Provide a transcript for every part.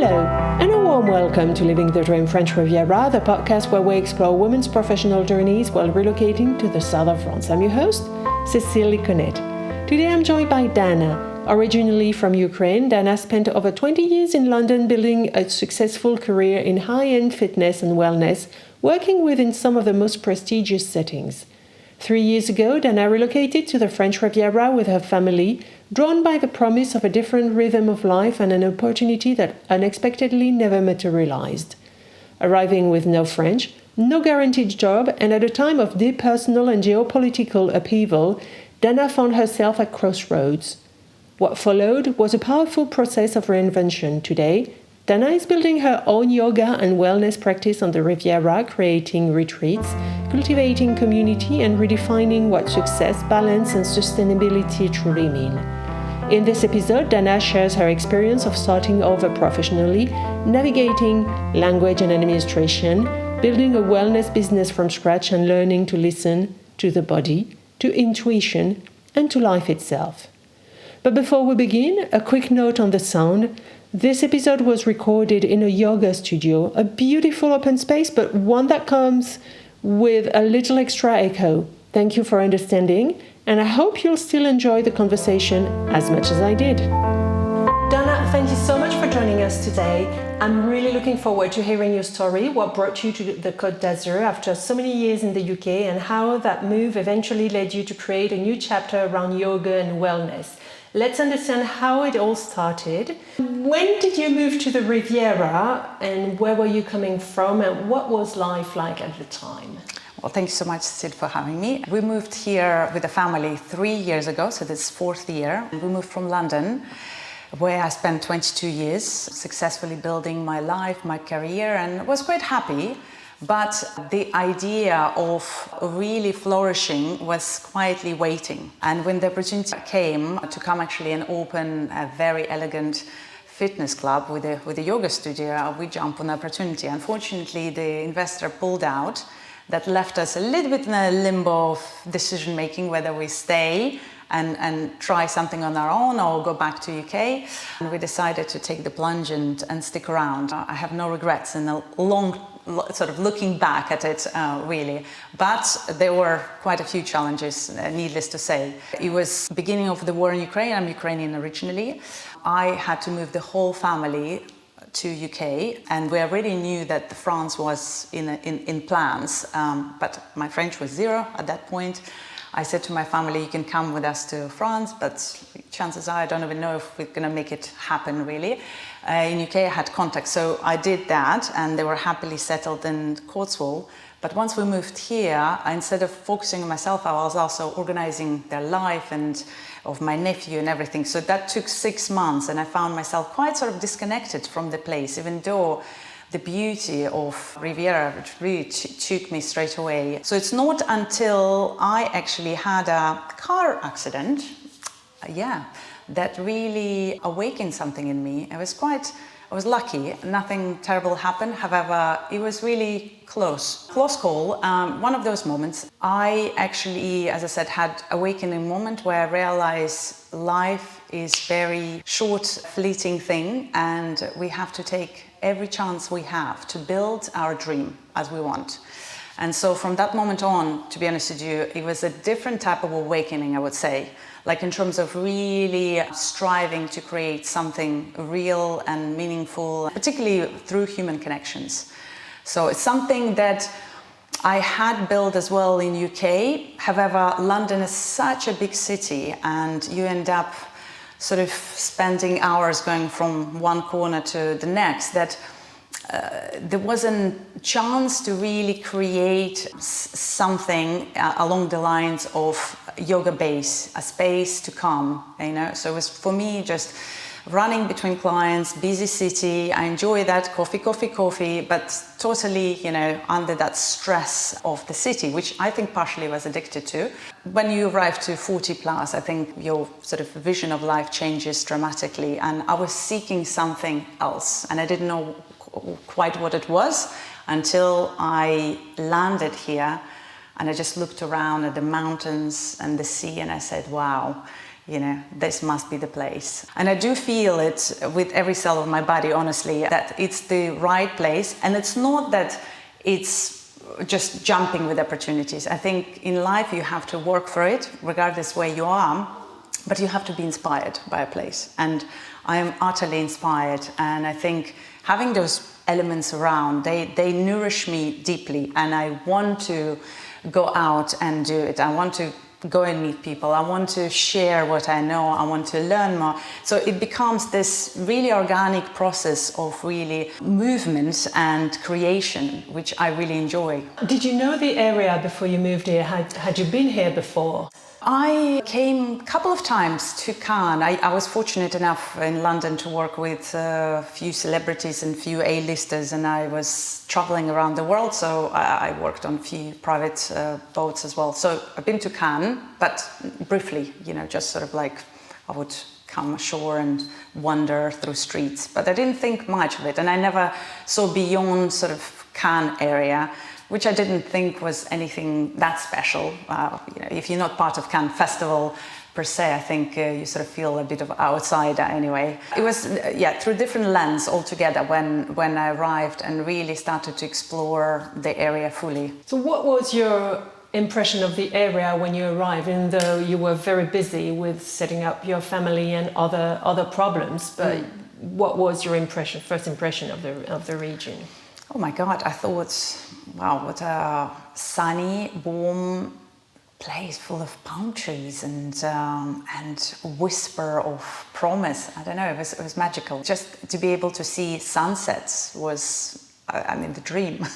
Hello, and a warm welcome to Living the Dream French Riviera, the podcast where we explore women's professional journeys while relocating to the south of France. I'm your host, Cécile Connet. Today I'm joined by Dana. Originally from Ukraine, Dana spent over 20 years in London building a successful career in high-end fitness and wellness, working within some of the most prestigious settings. 3 years ago, Dana relocated to the French Riviera with her family, drawn by the promise of a different rhythm of life and an opportunity that unexpectedly never materialized. Arriving with no French, no guaranteed job, and at a time of deep personal and geopolitical upheaval, Dana found herself at crossroads. What followed was a powerful process of reinvention. Today, Dana is building her own yoga and wellness practice on the Riviera, creating retreats, cultivating community, and redefining what success, balance, and sustainability truly mean. In this episode, Dana shares her experience of starting over professionally, navigating language and administration, building a wellness business from scratch, and learning to listen to the body, to intuition, and to life itself. But before we begin, a quick note on the sound. This episode was recorded in a yoga studio, a beautiful open space, but one that comes with a little extra echo. Thank you for understanding, and I hope you'll still enjoy the conversation as much as I did. Dana, thank you so much for joining us today. I'm really looking forward to hearing your story, what brought you to the Côte d'Azur after so many years in the UK, and how that move eventually led you to create a new chapter around yoga and wellness. Let's understand how it all started. When did you move to the Riviera, and where were you coming from, and what was life like at the time? Well, thank you so much, Cécile, for having me. We moved here with the family 3 years ago, so this is 4th year. We moved from London, where I spent 22 years successfully building my life, my career, and was quite happy. But the idea of really flourishing was quietly waiting. And when the opportunity came to come actually and open a very elegant fitness club with a yoga studio, we jumped on the opportunity. Unfortunately, the investor pulled out. That left us a little bit in a limbo of decision making, whether we stay and try something on our own or go back to UK. And we decided to take the plunge and stick around. I have no regrets in a long sort of looking back at it, really. But there were quite a few challenges, needless to say. It was the beginning of the war in Ukraine. I'm Ukrainian originally. I had to move the whole family to UK, and we already knew that France was in plans, but my French was zero at that point. I said to my family, you can come with us to France, but chances are I don't even know if we're going to make it happen, really. In UK, I had contacts, so I did that, and they were happily settled in Côte. But once we moved here, instead of focusing on myself, I was also organizing their life and of my nephew and everything. So that took 6 months, and I found myself quite sort of disconnected from the place, even though the beauty of Riviera really took me straight away. So it's not until I actually had a car accident, that really awakened something in me. I was lucky, nothing terrible happened. However, it was really close call. One of those moments, I actually, as I said, had awakening moment where I realized life is very short, fleeting thing, and we have to take every chance we have to build our dream as we want. And so from that moment on, to be honest with you, it was a different type of awakening, I would say. Like in terms of really striving to create something real and meaningful, particularly through human connections. So it's something that I had built as well in UK. However, London is such a big city, and you end up sort of spending hours going from one corner to the next, that there wasn't a chance to really create something along the lines of yoga base, a space to come, So it was for me just running between clients, busy city. I enjoy that, coffee, but totally, under that stress of the city, which I think partially was addicted to. When you arrive to 40 plus, I think your sort of vision of life changes dramatically. And I was seeking something else, and I didn't know quite what it was until I landed here, and I just looked around at the mountains and the sea, and I said, wow, this must be the place. And I do feel it with every cell of my body, honestly, that it's the right place. And it's not that it's just jumping with opportunities. I think in life you have to work for it, regardless where you are, but you have to be inspired by a place. And I am utterly inspired. And I think having those elements around, they nourish me deeply. And I want to go out and do it. I want to go and meet people. I want to share what I know. I want to learn more. So it becomes this really organic process of really movement and creation, which I really enjoy. Did you know the area before you moved here? Had you been here before? I came a couple of times to Cannes. I was fortunate enough in London to work with a few celebrities and few A-listers, and I was traveling around the world, so I worked on a few private boats as well. So I've been to Cannes, but briefly, just sort of like I would come ashore and wander through streets, but I didn't think much of it, and I never saw beyond sort of Cannes area, which I didn't think was anything that special. If you're not part of Cannes Festival per se, I think you sort of feel a bit of outsider anyway. It was, through different lens altogether when I arrived and really started to explore the area fully. So what was your impression of the area when you arrived, even though you were very busy with setting up your family and other problems, but what was your first impression of the region? Oh my God, I thought, wow, what a sunny, warm place full of palm trees and whisper of promise. I don't know, it was magical. Just to be able to see sunsets was, the dream.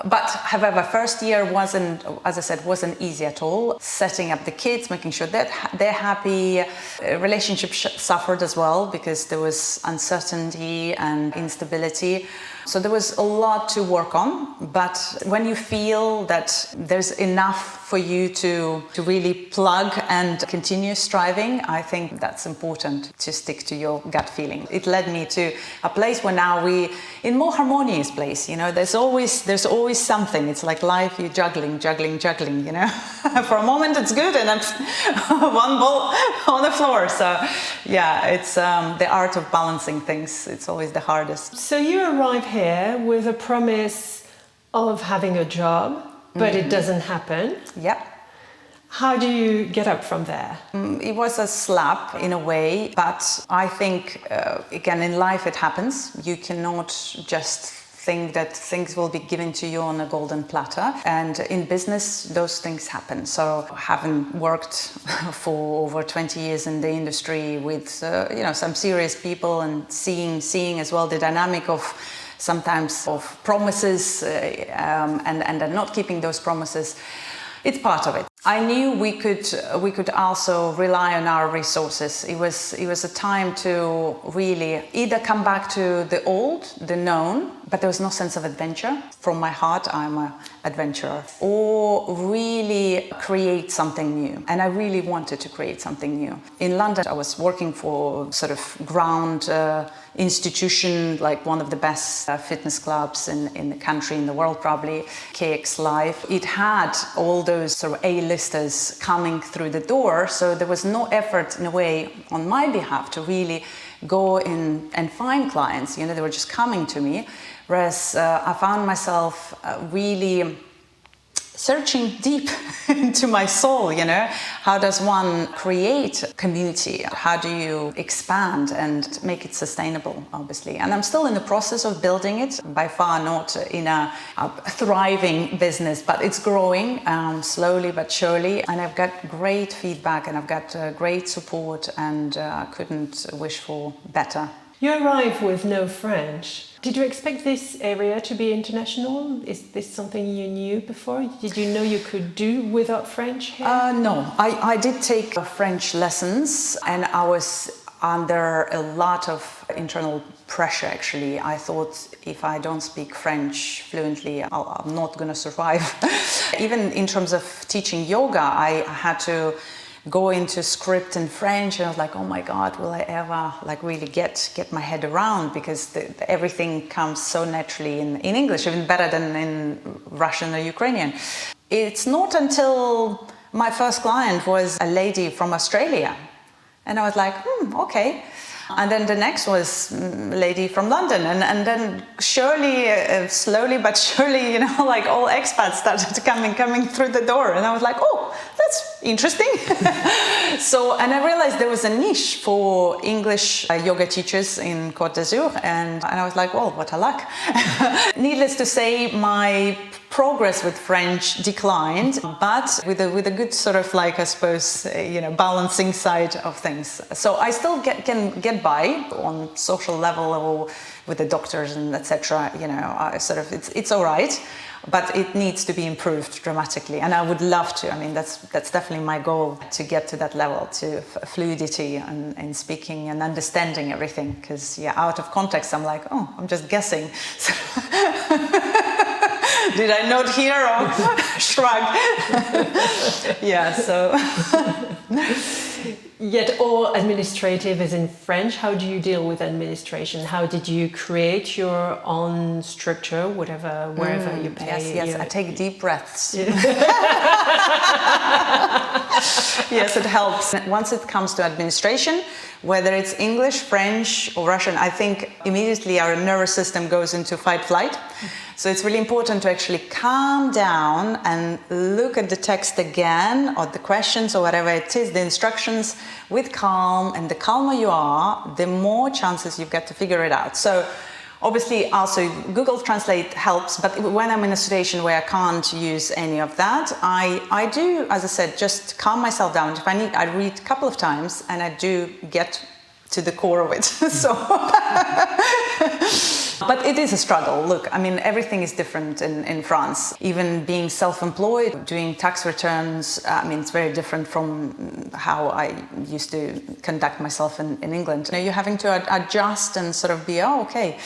But however, first year wasn't, as I said, wasn't easy at all. Setting up the kids, making sure that they're happy. Relationship suffered as well because there was uncertainty and instability. So there was a lot to work on, but when you feel that there's enough for you to really plug and continue striving, I think that's important, to stick to your gut feeling. It led me to a place where now in more harmonious place, there's always something. It's like life, you're juggling. For a moment it's good and it's one ball on the floor. So yeah, it's the art of balancing things. It's always the hardest. So you arrive here with a promise of having a job, but it doesn't happen. Yep. How do you get up from there? It was a slap in a way, but I think, again, in life it happens. You cannot just think that things will be given to you on a golden platter, and in business those things happen. So having worked for over 20 years in the industry with some serious people and seeing as well the dynamic of sometimes of promises and not keeping those promises, it's part of it. I knew we could also rely on our resources. It was a time to really either come back to the old, the known, but there was no sense of adventure. From my heart, I'm an adventurer. Or really create something new. And I really wanted to create something new. In London, I was working for sort of ground institution, like one of the best fitness clubs in the country, in the world probably, KX Live. It had all those sort of A-listers coming through the door, so there was no effort in a way on my behalf to really go in and find clients. They were just coming to me, whereas I found myself really searching deep into my soul, How does one create community? How do you expand and make it sustainable, obviously? And I'm still in the process of building it, by far not in a thriving business, but it's growing slowly but surely. And I've got great feedback and I've got great support, and I couldn't wish for better. You arrive with no French. Did you expect this area to be international? Is this something you knew before? Did you know you could do without French here? No, I did take French lessons, and I was under a lot of internal pressure, actually. I thought if I don't speak French fluently, I'm not going to survive. Even in terms of teaching yoga, I had to go into script in French, and I was like, oh my God, will I ever really get my head around, because everything comes so naturally in English, even better than in Russian or Ukrainian. It's not until My first client was a lady from Australia. And I was like, okay. And then the next was a lady from London. And then surely, slowly but surely, you know, like all expats started coming through the door. And I was like, oh, that's interesting. And I realized there was a niche for English yoga teachers in Côte d'Azur. And I was like, well, what a luck. Needless to say, my progress with French declined, but with a good sort of like, I suppose, balancing side of things. So I still can get by on social level or with the doctors and etc. It's all right, but it needs to be improved dramatically. And I would love to. I mean, that's definitely my goal, to get to that level, to fluidity and speaking and understanding everything. Because out of context, I'm like, oh, I'm just guessing. Did I not hear or shrug? Yet all administrative is in French. How do you deal with administration? How did you create your own structure, wherever you pay? Yes, I take deep breaths. Yes, it helps. Once it comes to administration, whether it's English, French or Russian, I think immediately our nervous system goes into fight-flight. So it's really important to actually calm down and look at the text again, or the questions or whatever it is, the instructions, with calm. And the calmer you are, the more chances you've got to figure it out. So obviously also Google Translate helps, but when I'm in a situation where I can't use any of that, I do, as I said, just calm myself down. If I need, I read a couple of times and I do get to the core of it. But it is a struggle. Look, I mean, everything is different in France. Even being self-employed, doing tax returns, I mean, it's very different from how I used to conduct myself in England. You're having to adjust and sort of be, okay,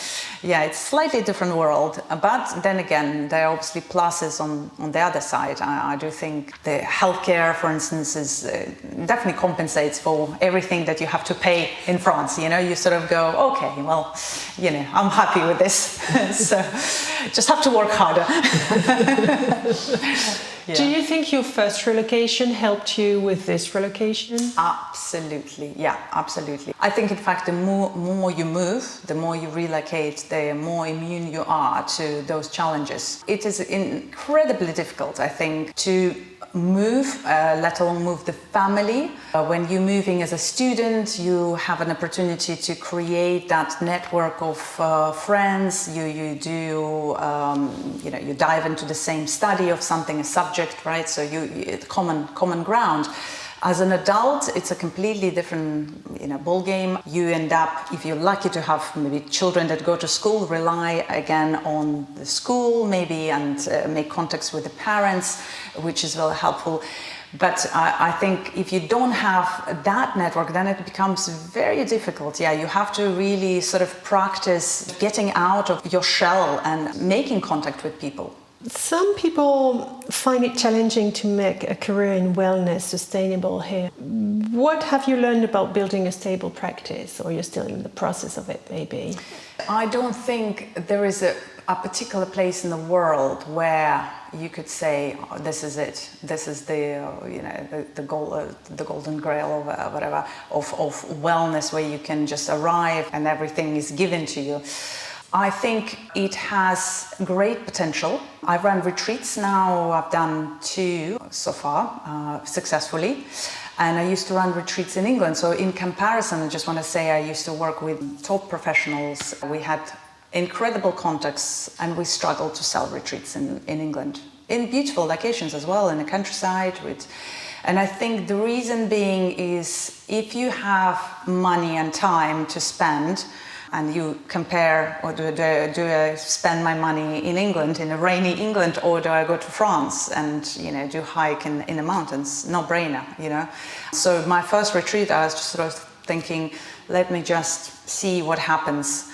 it's a slightly different world. But then again, there are obviously pluses on the other side. I do think the healthcare, for instance, is definitely compensates for everything that you have to pay in France. You sort of go, okay, well, I'm happy with this. So just have to work harder. Do you think your first relocation helped you with this relocation? Absolutely, absolutely. I think in fact the more you move, the more you relocate, the more immune you are to those challenges. It is incredibly difficult, I think, to move, let alone move the family. When you're moving as a student, you have an opportunity to create that network of friends. You dive into the same study of something, a subject, right? So it's common ground. As an adult, it's a completely different, ball game. You end up, if you're lucky to have maybe children that go to school, rely again on the school maybe and make contacts with the parents, which is very helpful. But I think if you don't have that network, then it becomes very difficult. You have to really sort of practice getting out of your shell and making contact with people. Some people find it challenging to make a career in wellness sustainable here. What have you learned about building a stable practice, or you're still in the process of it, maybe? I don't think there is a particular place in the world where you could say, oh, this is it. This is the golden grail or whatever of wellness, where you can just arrive and everything is given to you. I think it has great potential. I run retreats now. I've done 2 so far successfully. And I used to run retreats in England. So in comparison, I just want to say I used to work with top professionals. We had incredible contacts and we struggled to sell retreats in England. In beautiful locations as well, in the countryside. And I think the reason being is if you have money and time to spend, and you compare, or do I spend my money in England, in a rainy England, or do I go to France and do hike in the mountains? No brainer, So my first retreat, I was just sort of thinking, let me just see what happens.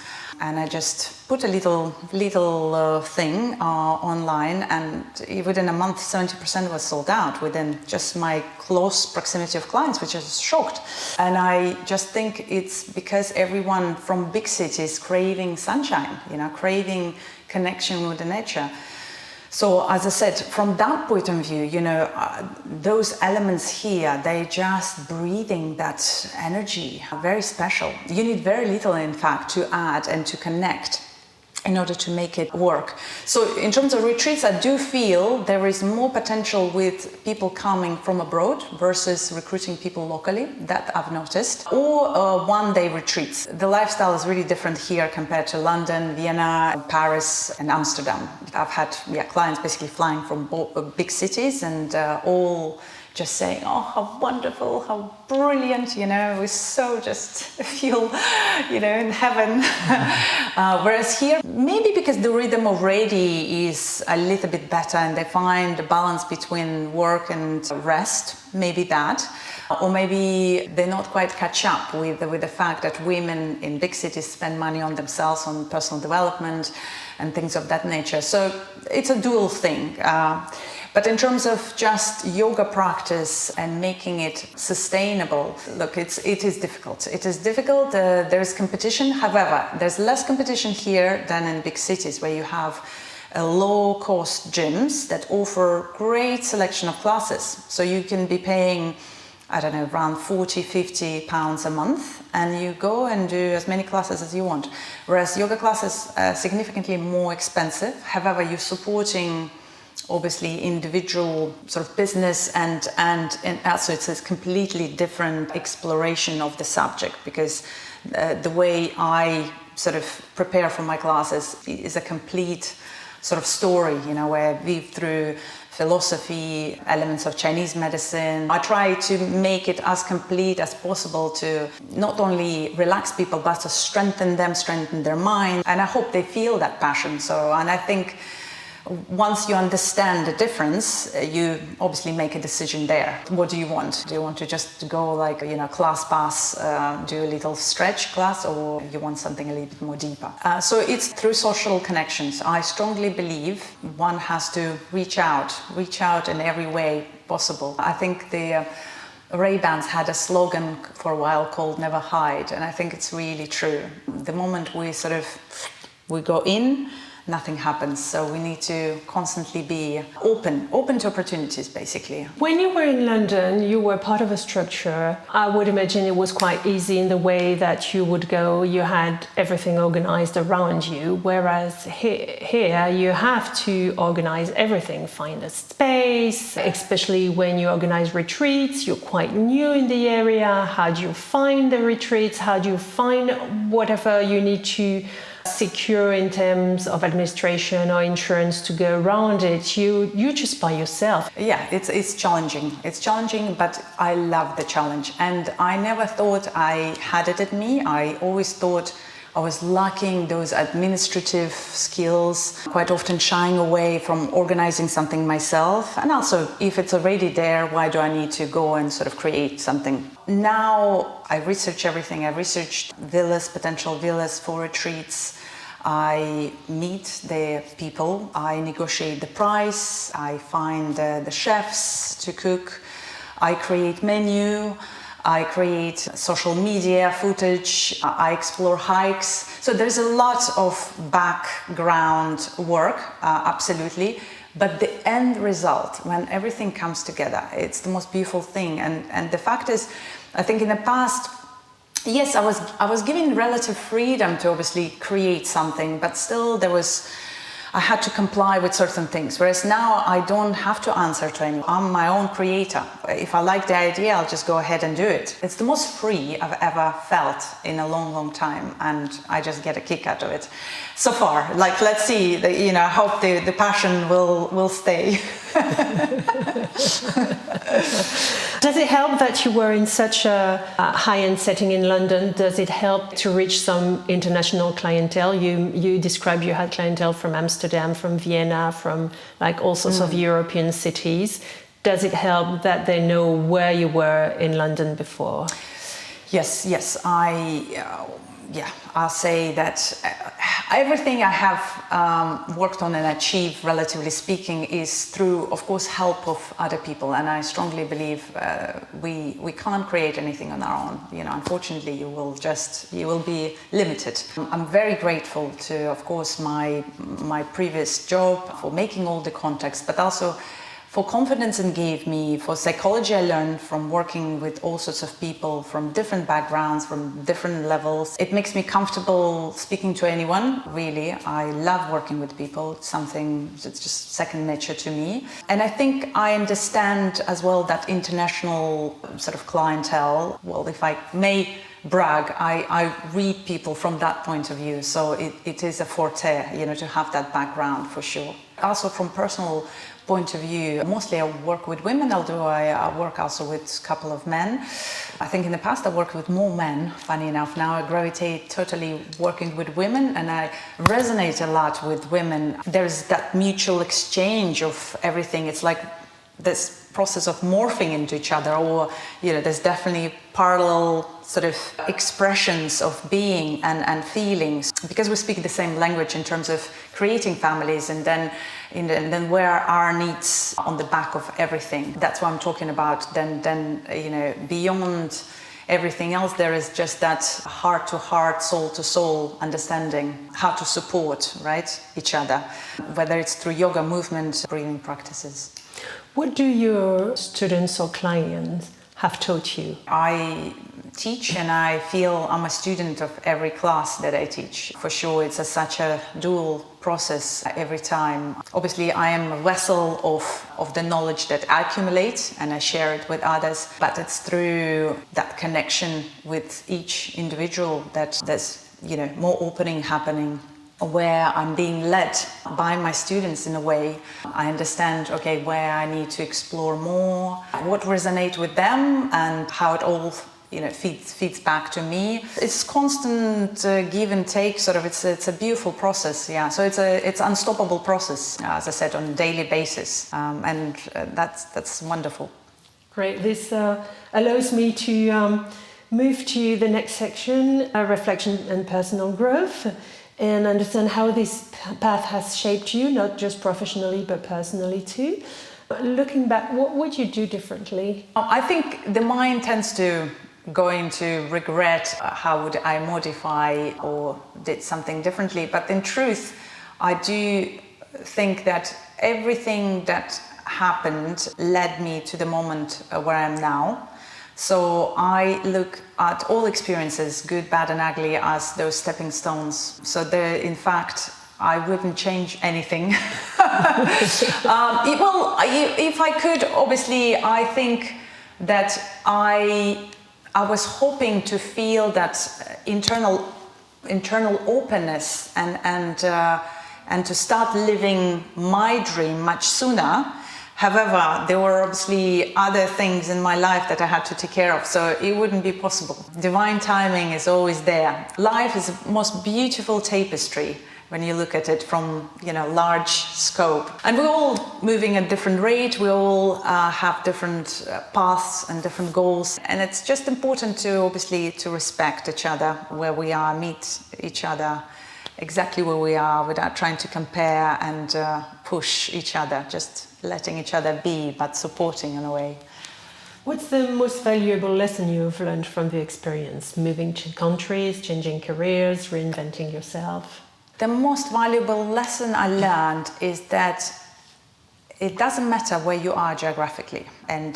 And I just put a little thing online, and within a month 70% was sold out within just my close proximity of clients, which is shocked. And I just think it's because everyone from big cities craving sunshine, craving connection with the nature. So as I said, from that point of view, those elements here, they're just breathing that energy, very special. You need very little, in fact, to add and to connect in order to make it work. So in terms of retreats, I do feel there is more potential with people coming from abroad versus recruiting people locally, that I've noticed, or one-day retreats. The lifestyle is really different here compared to London, Vienna, Paris and Amsterdam. I've had clients basically flying from big cities and all just saying, oh, how wonderful, how brilliant, we so just feel, in heaven. Whereas here, maybe because the rhythm already is a little bit better and they find a balance between work and rest, maybe that. Or maybe they not quite catch up with the fact that women in big cities spend money on themselves, on personal development and things of that nature. So it's a dual thing. But in terms of just yoga practice and making it sustainable, look, it is difficult. It is difficult. There is competition. However, there's less competition here than in big cities where you have low-cost gyms that offer great selection of classes. So you can be paying, around 40, 50 pounds a month, and you go and do as many classes as you want. Whereas yoga classes are significantly more expensive. However, you're supporting obviously individual sort of business and also it's a completely different exploration of the subject, because the way I sort of prepare for my classes is a complete sort of story, where I weave through philosophy, elements of Chinese medicine. I try to make it as complete as possible to not only relax people, but to strengthen them, strengthen their mind. And I hope they feel that passion. And I think once you understand the difference, you obviously make a decision there. What do you want? Do you want to just go like, class pass, do a little stretch class, or you want something a little bit more deeper? So it's through social connections. I strongly believe one has to reach out in every way possible. I think the Ray-Bans had a slogan for a while called "Never Hide," and I think it's really true. The moment we go in, nothing happens. So we need to constantly be open to opportunities, basically. When you were in London, you were part of a structure. I would imagine it was quite easy in the way that you would go, you had everything organized around you, whereas here you have to organize everything, find a space, especially when you organize retreats, you're quite new in the area. How do you find the retreats? How do you find whatever you need to secure in terms of administration or insurance to go around it? You just by yourself. Yeah, it's challenging. It's challenging, but I love the challenge. And I never thought I had it in me. I always thought I was lacking those administrative skills, quite often shying away from organizing something myself. And also, if it's already there, why do I need to go and sort of create something? Now I research everything. I researched potential villas for retreats. I meet the people. I negotiate the price. I find the chefs to cook. I create menu. I create social media footage, I explore hikes. So there's a lot of background work, absolutely. But the end result, when everything comes together, it's the most beautiful thing. And the fact is, I think in the past, yes, I was given relative freedom to obviously create something, but still I had to comply with certain things, whereas now I don't have to answer to anyone. I'm my own creator. If I like the idea, I'll just go ahead and do it. It's the most free I've ever felt in a long, long time, and I just get a kick out of it. So far, let's see, I hope the passion will stay. Does it help that you were in such a high-end setting in London? Does it help to reach some international clientele? You described you had clientele from Amsterdam, from Vienna, from all sorts of European cities. Does it help that they know where you were in London before? Yes. I'll say that Everything I have worked on and achieved, relatively speaking, is through, of course, help of other people. And I strongly believe we can't create anything on our own. Unfortunately, you will be limited. I'm very grateful to, of course, my previous job for making all the contacts, but also for confidence it gave me, for psychology I learned from working with all sorts of people from different backgrounds, from different levels. It makes me comfortable speaking to anyone, really. I love working with people. It's something that's just second nature to me. And I think I understand as well that international sort of clientele, well, if I may brag, I read people from that point of view. So it is a forte, to have that background for sure. Also from personal point of view, mostly I work with women, although I work also with a couple of men. I think in the past I worked with more men, funny enough. Now I gravitate totally working with women, and I resonate a lot with women. There's that mutual exchange of everything. It's like this process of morphing into each other, or there's definitely parallel sort of expressions of being and feelings, because we speak the same language in terms of creating families, and then where our needs on the back of everything. That's what I'm talking about. Then beyond everything else, there is just that heart to heart, soul to soul understanding how to support, right, each other, whether it's through yoga, movement, breathing practices. What do your students or clients have taught you? I teach, and I feel I'm a student of every class that I teach. For sure, it's such a dual process every time. Obviously, I am a vessel of the knowledge that I accumulate, and I share it with others. But it's through that connection with each individual that there's more opening happening, where I'm being led by my students in a way. I understand, okay, where I need to explore more, what resonates with them, and how it all feeds back to me. It's constant give and take, sort of. It's a beautiful process, yeah. So it's unstoppable process, as I said, on a daily basis, and that's wonderful. Great. This allows me to move to the next section, reflection and personal growth, and understand how this path has shaped you, not just professionally, but personally too. Looking back, what would you do differently? I think the mind tends to go into regret. How would I modify or did something differently? But in truth, I do think that everything that happened led me to the moment where I am now. So I look at all experiences, good, bad and ugly, as those stepping stones. So in fact, I wouldn't change anything. Well, if I could, obviously, I think that I was hoping to feel that internal openness and to start living my dream much sooner. However, there were obviously other things in my life that I had to take care of, so it wouldn't be possible. Divine timing is always there. Life is the most beautiful tapestry when you look at it from large scope. And we're all moving at different rate. We all have different paths and different goals. And it's just important to respect each other where we are, meet each other exactly where we are without trying to compare and push each other, just letting each other be, but supporting in a way. What's the most valuable lesson you've learned from the experience? Moving to countries, changing careers, reinventing yourself? The most valuable lesson I learned is that it doesn't matter where you are geographically, and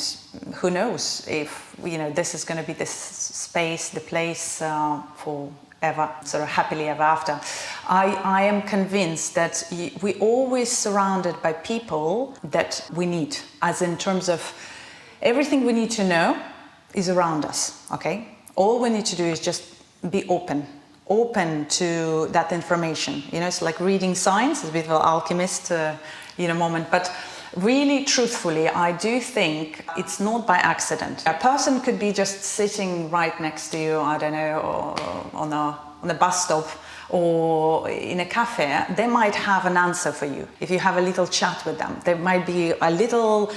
who knows if this is going to be the space, the place for ever, sort of happily ever after. I am convinced that we're always surrounded by people that we need, as in terms of everything we need to know is around us, okay? All we need to do is just be open to that information. It's like reading science, it's a bit of an alchemist, moment, but really, truthfully, I do think it's not by accident. A person could be just sitting right next to you, I don't know, or on a bus stop or in a cafe. They might have an answer for you. If you have a little chat with them, there might be a little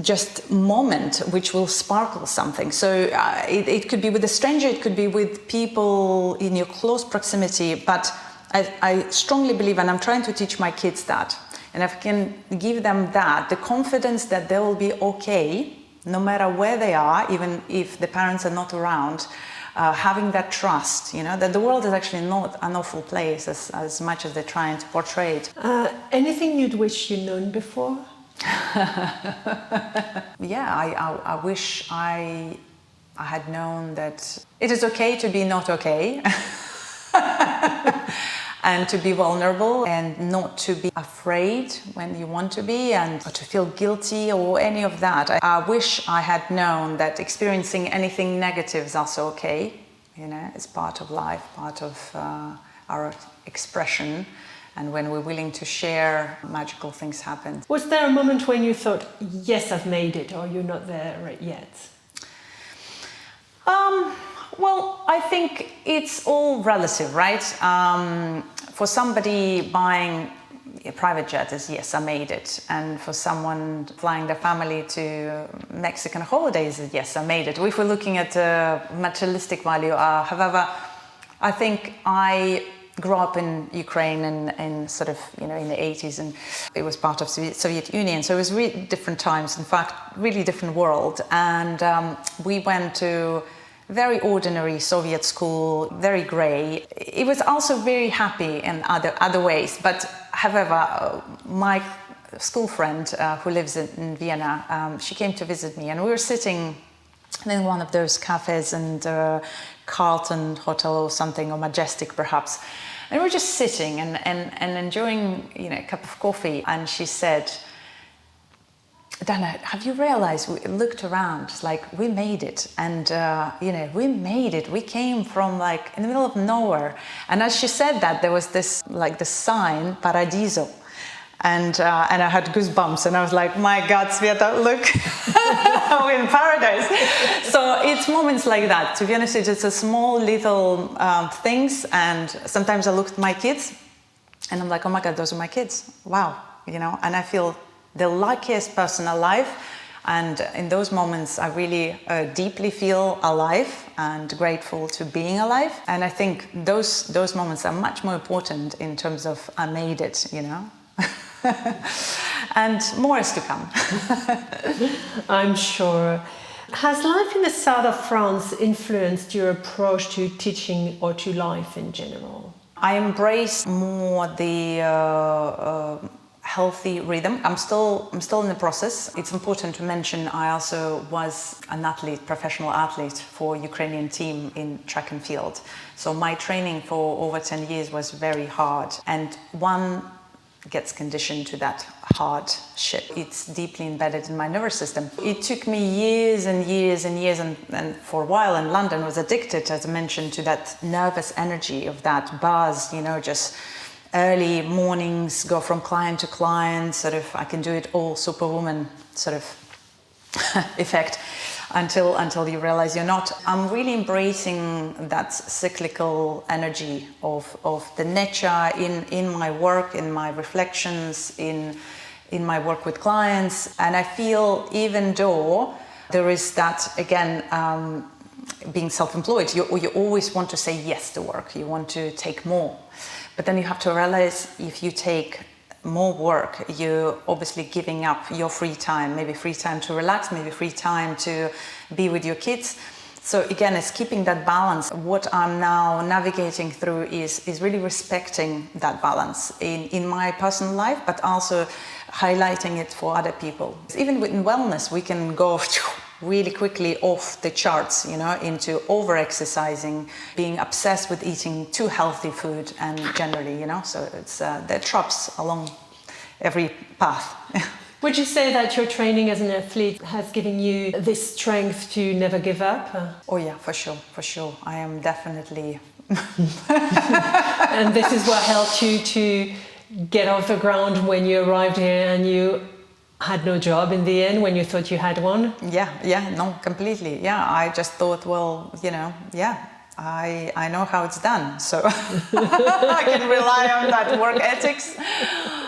just moment which will sparkle something. So it could be with a stranger, it could be with people in your close proximity, but I strongly believe, and I'm trying to teach my kids that, and if I can give them that, the confidence that they will be okay, no matter where they are, even if the parents are not around, having that trust, that the world is actually not an awful place as much as they're trying to portray it. Anything you'd wish you'd known before? Yeah, I wish I had known that it is okay to be not okay. And to be vulnerable and not to be afraid when you want to be or to feel guilty or any of that. I wish I had known that experiencing anything negative is also okay. It's part of life, part of our expression. And when we're willing to share, magical things happen. Was there a moment when you thought, yes, I've made it, or you're not there right yet? Well, I think it's all relative, right? For somebody buying a private jet is, yes, I made it. And for someone flying their family to Mexican holidays, yes, I made it. If we're looking at materialistic value, however, I think I grew up in Ukraine and sort of, in the 80s, and it was part of Soviet Union. So it was really different times, in fact, really different world. And we went to very ordinary Soviet school, very grey. It was also very happy in other ways. But however, my school friend who lives in Vienna, she came to visit me, and we were sitting in one of those cafes and Carlton Hotel or something, or Majestic perhaps. And we were just sitting and enjoying a cup of coffee. And she said, Dana, have you realized, we looked around, it's like we made it, and we made it. We came from in the middle of nowhere. And as she said that, there was this sign, Paradiso. And I had goosebumps, and I was like, my God, Sveta, look, we're in paradise. So it's moments like that. To be honest, it's a small little things. And sometimes I look at my kids and I'm like, oh my God, those are my kids. Wow. And I feel the luckiest person alive. And in those moments, I really deeply feel alive and grateful to being alive. And I think those moments are much more important in terms of I made it, And more is to come. I'm sure. Has life in the south of France influenced your approach to teaching or to life in general? I embrace more the healthy rhythm. I'm still in the process. It's important to mention I also was an athlete, professional athlete for Ukrainian team in track and field. So my training for over 10 years was very hard, and one gets conditioned to that hardship. It's deeply embedded in my nervous system. It took me years and years and years, and for a while in London was addicted, as I mentioned, to that nervous energy of that buzz, just early mornings, go from client to client, sort of, I can do it all, superwoman sort of effect, until you realize you're not. I'm really embracing that cyclical energy of the nature in my work, in my reflections, in my work with clients. And I feel even though there is that, again, being self-employed, you always want to say yes to work. You want to take more. But then you have to realize if you take more work, you're obviously giving up your free time, maybe free time to relax, maybe free time to be with your kids. So again, it's keeping that balance. What I'm now navigating through is really respecting that balance in my personal life, but also highlighting it for other people. Even in wellness, we can go really quickly off the charts, into over-exercising, being obsessed with eating too healthy food, and generally, so it's there are traps along every path. Would you say that your training as an athlete has given you this strength to never give up? Oh yeah, for sure. I am definitely... And this is what helped you to get off the ground when you arrived here and you had no job in the end when you thought you had one? Yeah, no, completely. Yeah, I just thought, well, I know how it's done, so I can rely on that work ethics.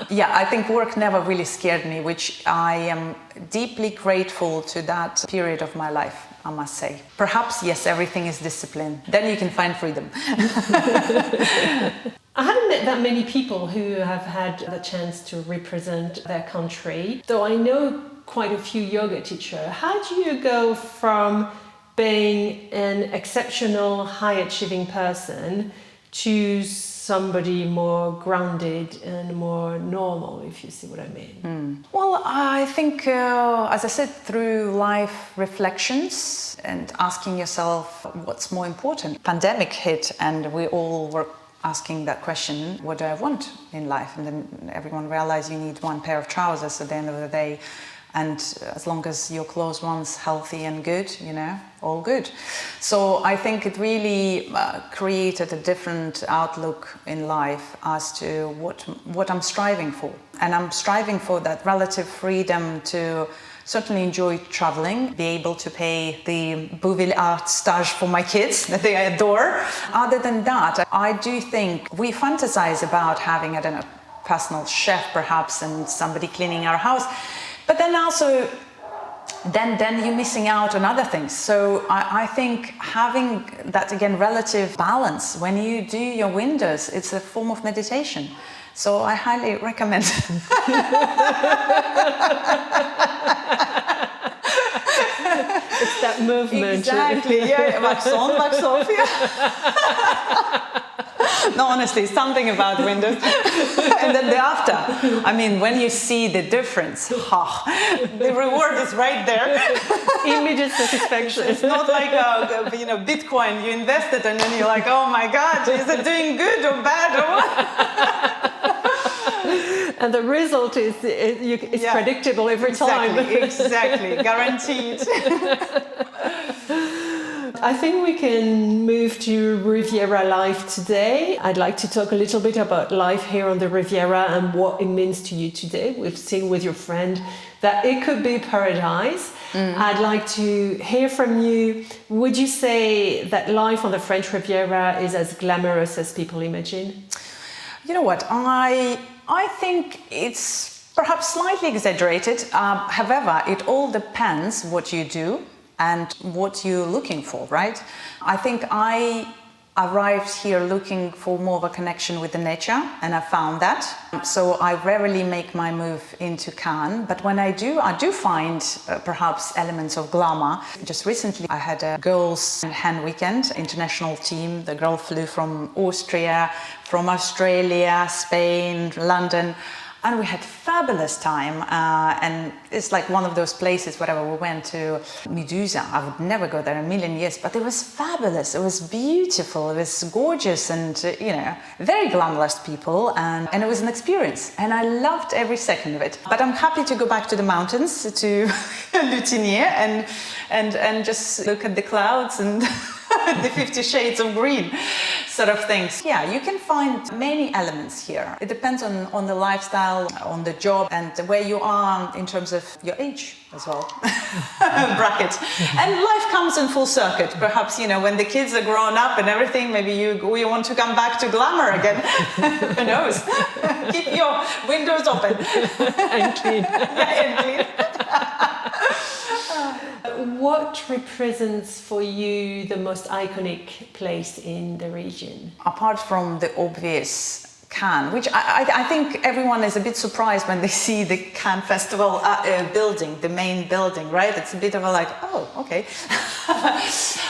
Yeah, I think work never really scared me, which I am deeply grateful to that period of my life. I must say. Perhaps, yes, everything is discipline. Then you can find freedom. I haven't met that many people who have had the chance to represent their country, though I know quite a few yoga teachers. How do you go from being an exceptional, high-achieving person to somebody more grounded and more normal, if you see what I mean? Well, I think, as I said, through life reflections and asking yourself what's more important. Pandemic hit and we all were asking that question, what do I want in life? And then everyone realized you need one pair of trousers at the end of the day. And as long as your clothes one's healthy and good, all good. So I think it really created a different outlook in life as to what I'm striving for. And I'm striving for that relative freedom to certainly enjoy traveling, be able to pay the Beauvillard stage for my kids that they adore. Other than that, I do think we fantasize about having, personal chef perhaps and somebody cleaning our house. But then also, then you're missing out on other things. So I think having that, again, relative balance, when you do your windows, it's a form of meditation. So I highly recommend. It's that movement. Exactly, yeah, wax on, wax off, yeah. No, honestly, something about windows. And then the after. I mean, when you see the difference, the reward is right there. Immediate satisfaction. It's not like Bitcoin. You invested and then you're like, oh my God, is it doing good or bad or what? And the result is predictable every time. Exactly, guaranteed. I think we can move to Riviera life today. I'd like to talk a little bit about life here on the Riviera and what it means to you today. We've seen with your friend that it could be paradise. I'd like to hear from you. Would you say that life on the French Riviera is as glamorous as people imagine? You know what? I think it's perhaps slightly exaggerated. However, it all depends what you do and what you're looking for, right? I think I arrived here looking for more of a connection with the nature, and I found that. So I rarely make my move into Cannes, but when I do find perhaps elements of glamour. Just recently I had a girls' hand weekend, international team. The girl flew from Austria, from Australia, Spain, London. And we had fabulous time, and it's like one of those places, wherever we went to Medusa. I would never go there in a million years, but it was fabulous. It was beautiful. It was gorgeous, and very glamorous people, and it was an experience. And I loved every second of it. But I'm happy to go back to the mountains, to Lutinier, and just look at the clouds and the 50 shades of green sort of things. Yeah, you can find many elements here. It depends on the lifestyle, on the job, and where you are in terms of your age as well. Bracket. And life comes in full circuit. Perhaps, when the kids are grown up and everything, maybe you want to come back to glamour again. Who knows? Keep your windows open. And clean. Yeah, and clean. What represents for you the most iconic place in the region? Apart from the obvious Cannes, which I think everyone is a bit surprised when they see the Cannes Festival building, the main building, right? It's a bit of a like, oh, okay.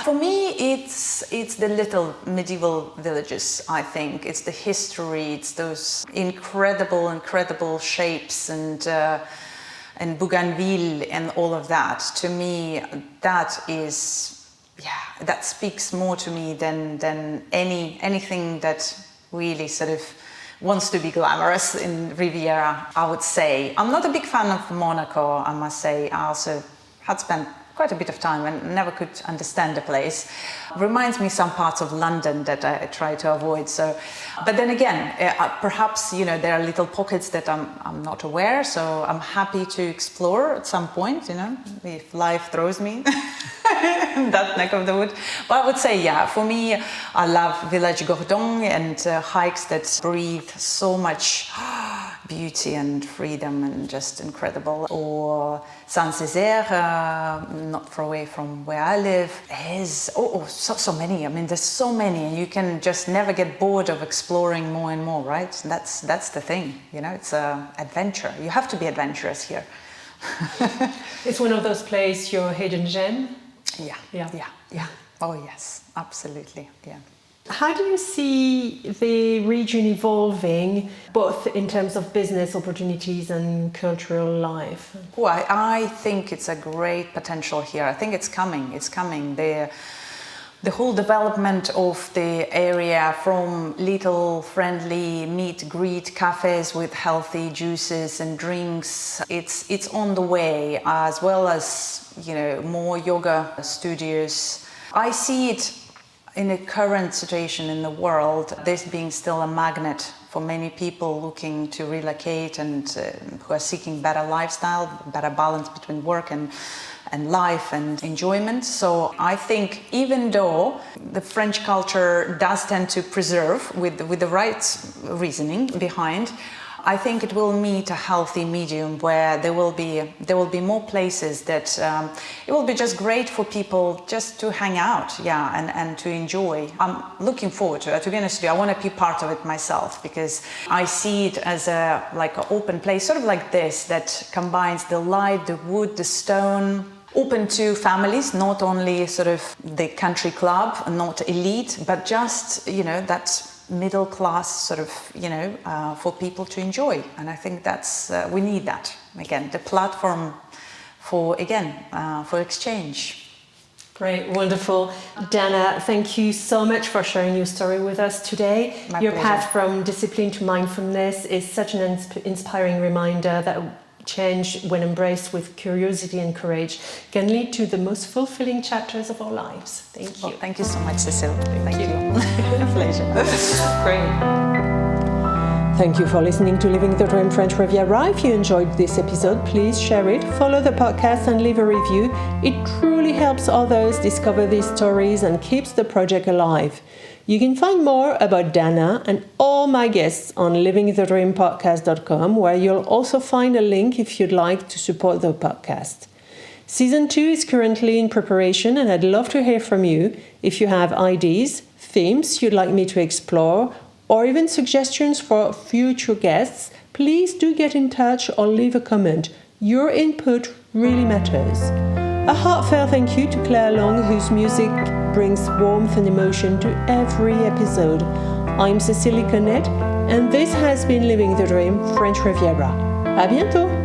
For me, it's the little medieval villages, I think. It's the history, it's those incredible shapes and Bougainville and all of that. To me, that speaks more to me than anything that really sort of wants to be glamorous in Riviera, I would say. I'm not a big fan of Monaco, I must say. I also had spent quite a bit of time and never could understand the place. Reminds me some parts of London that I try to avoid. So, but then again, perhaps there are little pockets that I'm not aware. So I'm happy to explore at some point. If life throws me that neck of the wood. But I would say, for me, I love Village Gordon and hikes that breathe so much beauty and freedom and just incredible. Or Saint-Césaire, not far away from where I live, is so many. I mean, there's so many, and you can just never get bored of exploring more and more, right? That's the thing, you know. It's an adventure. You have to be adventurous here. It's one of those places, your hidden gem. Yeah. Oh yes, absolutely. Yeah. How do you see the region evolving, both in terms of business opportunities and cultural life? Well, I think it's a great potential here. I think it's coming. It's coming. The whole development of the area, from little friendly meet-greet cafes with healthy juices and drinks, it's on the way, as well as, you know, more yoga studios. I see it in the current situation in the world, this being still a magnet for many people looking to relocate and who are seeking better lifestyle, better balance between work and life and enjoyment. So I think even though the French culture does tend to preserve with the right reasoning behind, I think it will meet a healthy medium where there will be more places that it will be just great for people just to hang out, and to enjoy. I'm looking forward to it. To be honest with you, I want to be part of it myself, because I see it as an open place, sort of like this, that combines the light, the wood, the stone, open to families, not only sort of the country club, not elite, but just, you know, that middle class sort of, you know, for people to enjoy. And I think that's we need that, again, the platform for exchange. Great, wonderful. Dana, thank you so much for sharing your story with us today. Your pleasure. path from discipline to mindfulness is such an inspiring reminder that change, when embraced with curiosity and courage, can lead to the most fulfilling chapters of our lives. Thank you. Well, thank you so much, Cecile. Thank you. A pleasure. Great. Thank you for listening to Living the Dream French Riviera. If you enjoyed this episode, please share it, follow the podcast and leave a review. It truly helps others discover these stories and keeps the project alive. You can find more about Dana and all my guests on livingthedreampodcast.com, where you'll also find a link if you'd like to support the podcast. Season 2 is currently in preparation, and I'd love to hear from you. If you have ideas, themes you'd like me to explore, or even suggestions for future guests, please do get in touch or leave a comment. Your input really matters. A heartfelt thank you to Claire Long, whose music brings warmth and emotion to every episode. I'm Cecile Connet, and this has been Living the Dream French Riviera. À bientôt!